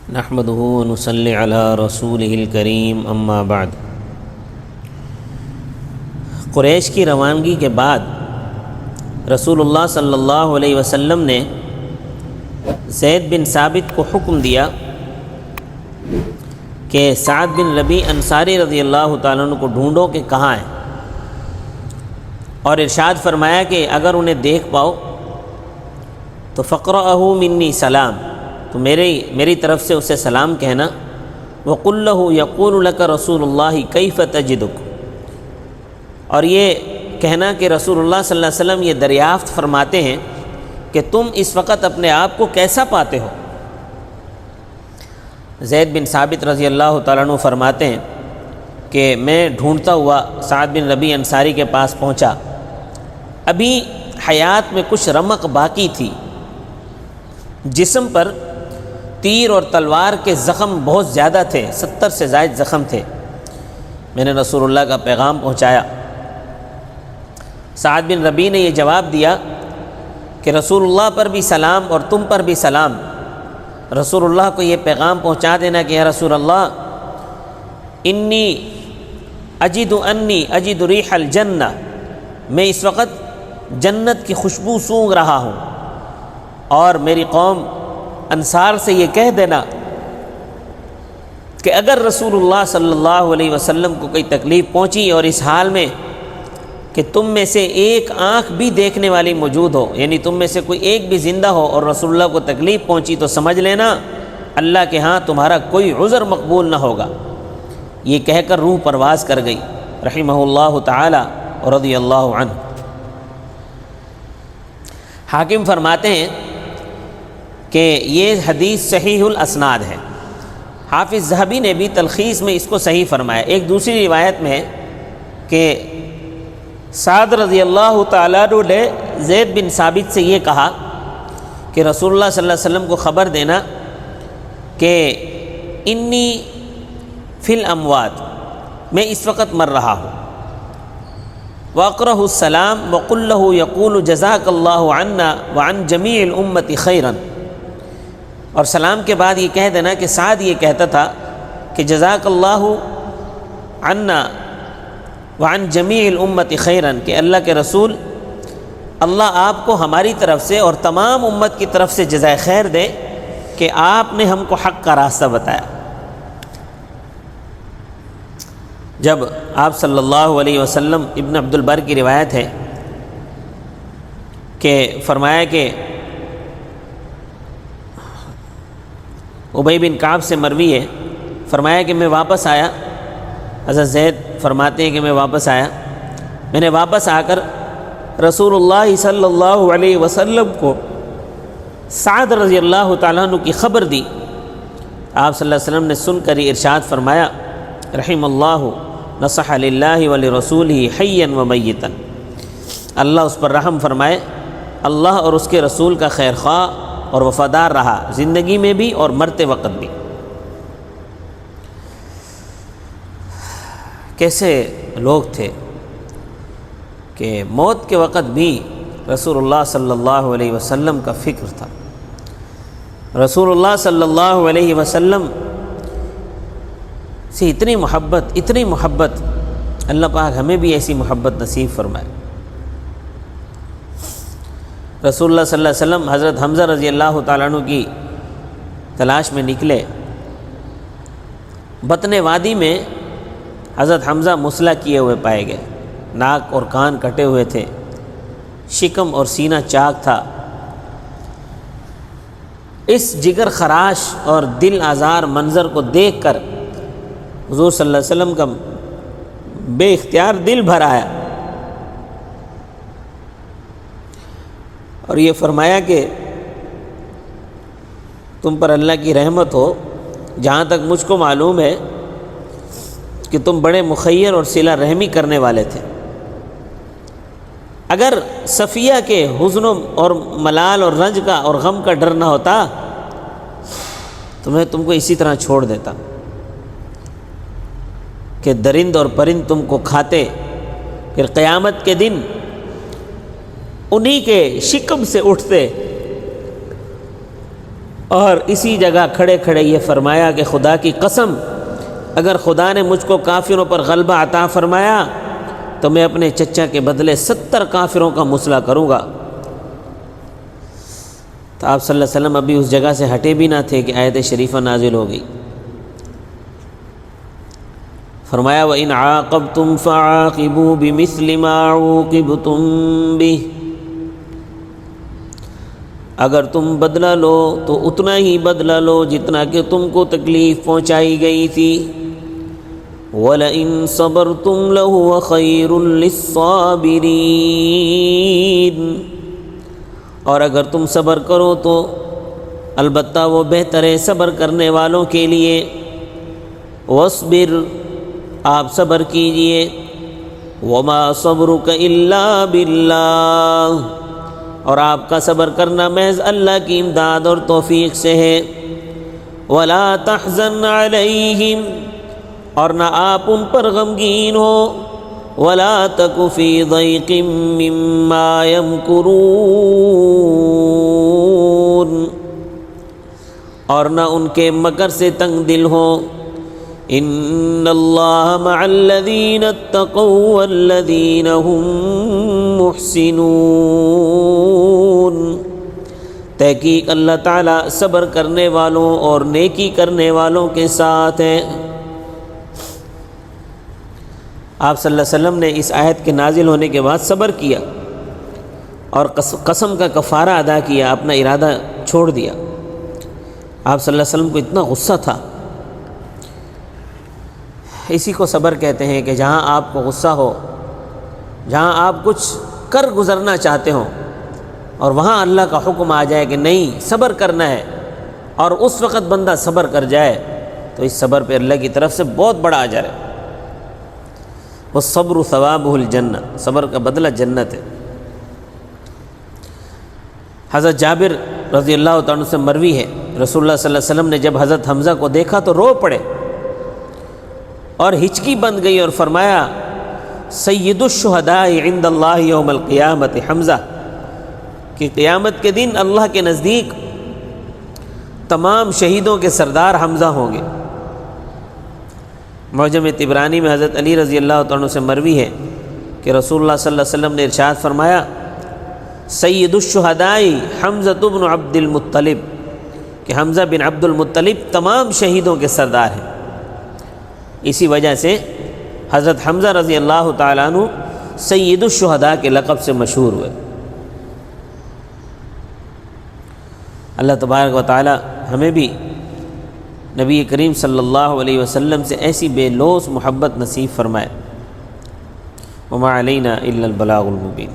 نحمده ونصلي على رسوله الکریم اما بعد۔ قریش کی روانگی کے بعد رسول اللہ صلی اللہ علیہ وسلم نے زید بن ثابت کو حکم دیا کہ سعد بن ربیع انصاری رضی اللہ تعالیٰ عنہ کو ڈھونڈو کہ کہاں ہیں، اور ارشاد فرمایا کہ اگر انہیں دیکھ پاؤ تو فقرأہ منی سلام، تو میری طرف سے اسے سلام کہنا، وقل لہ یقول لک رسول اللہ کیف تجدک، اور یہ کہنا کہ رسول اللہ صلی اللہ علیہ وسلم یہ دریافت فرماتے ہیں کہ تم اس وقت اپنے آپ کو کیسا پاتے ہو۔ زید بن ثابت رضی اللہ تعالیٰ عنہ فرماتے ہیں کہ میں ڈھونڈتا ہوا سعد بن ربیع انصاری کے پاس پہنچا، ابھی حیات میں کچھ رمق باقی تھی، جسم پر تیر اور تلوار کے زخم بہت زیادہ تھے، 70 سے زائد زخم تھے۔ میں نے رسول اللہ کا پیغام پہنچایا۔ سعد بن ربیع نے یہ جواب دیا کہ رسول اللہ پر بھی سلام اور تم پر بھی سلام، رسول اللہ کو یہ پیغام پہنچا دینا کہ یا رسول اللہ انی اجد ریح الجنہ، میں اس وقت جنت کی خوشبو سونگھ رہا ہوں، اور میری قوم انصار سے یہ کہہ دینا کہ اگر رسول اللہ صلی اللہ علیہ وسلم کو کوئی تکلیف پہنچی اور اس حال میں کہ تم میں سے ایک آنکھ بھی دیکھنے والی موجود ہو، یعنی تم میں سے کوئی ایک بھی زندہ ہو اور رسول اللہ کو تکلیف پہنچی، تو سمجھ لینا اللہ کے ہاں تمہارا کوئی عذر مقبول نہ ہوگا۔ یہ کہہ کر روح پرواز کر گئی رحمہ اللہ تعالی اور رضی اللہ عنہ۔ حاکم فرماتے ہیں کہ یہ حدیث صحیح الاسناد ہے۔ حافظ ذہبی نے بھی تلخیص میں اس کو صحیح فرمایا۔ ایک دوسری روایت میں ہے کہ سعد رضی اللہ تعالیٰ عنہ نے زید بن ثابت سے یہ کہا کہ رسول اللہ صلی اللہ علیہ وسلم کو خبر دینا کہ انی فی الاموات، میں اس وقت مر رہا ہوں، وَأَقْرَهُ السَّلَامُ وَقُلْ لَهُ يَقُولُ جَزَاكَ اللَّهُ عَنَّا وَعَنْ جَمِيعِ الْأُمَّةِ خَيْرًا، اور سلام کے بعد یہ کہہ دینا کہ سعد یہ کہتا تھا کہ جزاک اللہ عنا وعن جمیع الامت خیرا، کہ اللہ کے رسول اللہ آپ کو ہماری طرف سے اور تمام امت کی طرف سے جزائے خیر دے کہ آپ نے ہم کو حق کا راستہ بتایا۔ جب آپ صلی اللہ علیہ وسلم، ابن عبد البر کی روایت ہے کہ فرمایا کہ ابی بن کعب سے مروی ہے، فرمایا کہ میں واپس آیا، حضرت زید فرماتے ہیں کہ میں واپس آیا، میں نے واپس آ کر رسول اللہ صلی اللہ علیہ وسلم کو سعد رضی اللہ تعالیٰ عنہ کی خبر دی۔ آپ صلی اللہ علیہ وسلم نے سن کر ارشاد فرمایا رحم اللہ نصح للہ ولرسولہ حیا ومیتا، اللہ اس پر رحم فرمائے، اللہ اور اس کے رسول کا خیر خواہ اور وفادار رہا، زندگی میں بھی اور مرتے وقت بھی۔ کیسے لوگ تھے کہ موت کے وقت بھی رسول اللہ صلی اللہ علیہ وسلم کا فکر تھا۔ رسول اللہ صلی اللہ علیہ وسلم سے اتنی محبت، اللہ پاک ہمیں بھی ایسی محبت نصیب فرمائے۔ رسول اللہ صلی اللہ علیہ وسلم حضرت حمزہ رضی اللہ تعالیٰ عنہ کی تلاش میں نکلے۔ بطن وادی میں حضرت حمزہ مسلح کیے ہوئے پائے گئے، ناک اور کان کٹے ہوئے تھے، شکم اور سینہ چاک تھا۔ اس جگر خراش اور دل آزار منظر کو دیکھ کر حضور صلی اللہ علیہ وسلم کا بے اختیار دل بھر آیا، اور یہ فرمایا کہ تم پر اللہ کی رحمت ہو، جہاں تک مجھ کو معلوم ہے کہ تم بڑے مخیر اور صلہ رحمی کرنے والے تھے۔ اگر صفیہ کے حزن اور ملال اور رنج کا اور غم کا ڈر نہ ہوتا تو میں تم کو اسی طرح چھوڑ دیتا کہ درند اور پرند تم کو کھاتے، پھر قیامت کے دن انہی کے شکم سے اٹھتے اور اسی جگہ کھڑے کھڑے یہ فرمایا کہ خدا کی قسم، اگر خدا نے مجھ کو کافروں پر غلبہ عطا فرمایا تو میں اپنے چچا کے بدلے 70 کافروں کا مسئلہ کروں گا۔ تو آپ صلی اللہ علیہ وسلم ابھی اس جگہ سے ہٹے بھی نہ تھے کہ آیت شریفہ نازل ہو گئی۔ فرمایا وَإِنْ عَاقَبْتُمْ فَعَاقِبُوا بِمِثْلِ مَا عُوقِبْتُمْ بِهِ، اگر تم بدلہ لو تو اتنا ہی بدلہ لو جتنا کہ تم کو تکلیف پہنچائی گئی تھی۔ وَلَئِن صَبَرْتُمْ لَهُوَ خَيْرٌ لِلصَّابِرِينَ، اور اگر تم صبر کرو تو البتہ وہ بہتر ہے صبر کرنے والوں کے لیے۔ وَاصْبِرْ، آپ صبر کیجئے۔ وَمَا صَبْرُكَ إِلَّا بِاللَّهِ، اور آپ کا صبر کرنا محض اللہ کی امداد اور توفیق سے ہے۔ وَلَا تَحْزَنْ عَلَيْهِمْ، اور نہ آپ ان پر غمگین ہو۔ وَلَا تَكُ فِي ضَيْقٍ مِّمَّا يَمْكُرُونَ، اور نہ ان کے مکر سے تنگ دل ہو۔ إِنَّ اللَّهَ مَعَ الَّذِينَ اتَّقَوْا وَالَّذِينَ هُمْ مُحْسِنُونَ، تحقیق اللہ تعالیٰ صبر کرنے والوں اور نیکی کرنے والوں کے ساتھ ہیں۔ آپ صلی اللہ علیہ وسلم نے اس آیت کے نازل ہونے کے بعد صبر کیا اور قسم کا کفارہ ادا کیا، اپنا ارادہ چھوڑ دیا۔ آپ صلی اللہ علیہ وسلم کو اتنا غصہ تھا۔ اسی کو صبر کہتے ہیں کہ جہاں آپ کو غصہ ہو، جہاں آپ کچھ کر گزرنا چاہتے ہوں اور وہاں اللہ کا حکم آ جائے کہ نہیں صبر کرنا ہے، اور اس وقت بندہ صبر کر جائے تو اس صبر پہ اللہ کی طرف سے بہت بڑا اجر ہے۔ والصبر ثوابہ الجنہ، صبر کا بدلہ جنت ہے۔ حضرت جابر رضی اللہ تعالیٰ عنہ سے مروی ہے، رسول اللہ صلی اللہ علیہ وسلم نے جب حضرت حمزہ کو دیکھا تو رو پڑے اور ہچکی بند گئی، اور فرمایا سید الشہداء عند اللہ یوم القیامت حمزہ، کہ قیامت کے دن اللہ کے نزدیک تمام شہیدوں کے سردار حمزہ ہوں گے۔ معجم طبرانی میں حضرت علی رضی اللہ تعالیٰ سے مروی ہے کہ رسول اللہ صلی اللہ علیہ وسلم نے ارشاد فرمایا سید الشہداء حمزہ بن عبد المطلب، کہ حمزہ بن عبد المطلب تمام شہیدوں کے سردار ہیں۔ اسی وجہ سے حضرت حمزہ رضی اللہ تعالیٰ عنہ سید الشہداء کے لقب سے مشہور ہوئے۔ اللہ تبارک و تعالی ہمیں بھی نبی کریم صلی اللہ علیہ وسلم سے ایسی بے لوث محبت نصیب فرمائے۔ وما علینا الا البلاغ المبین۔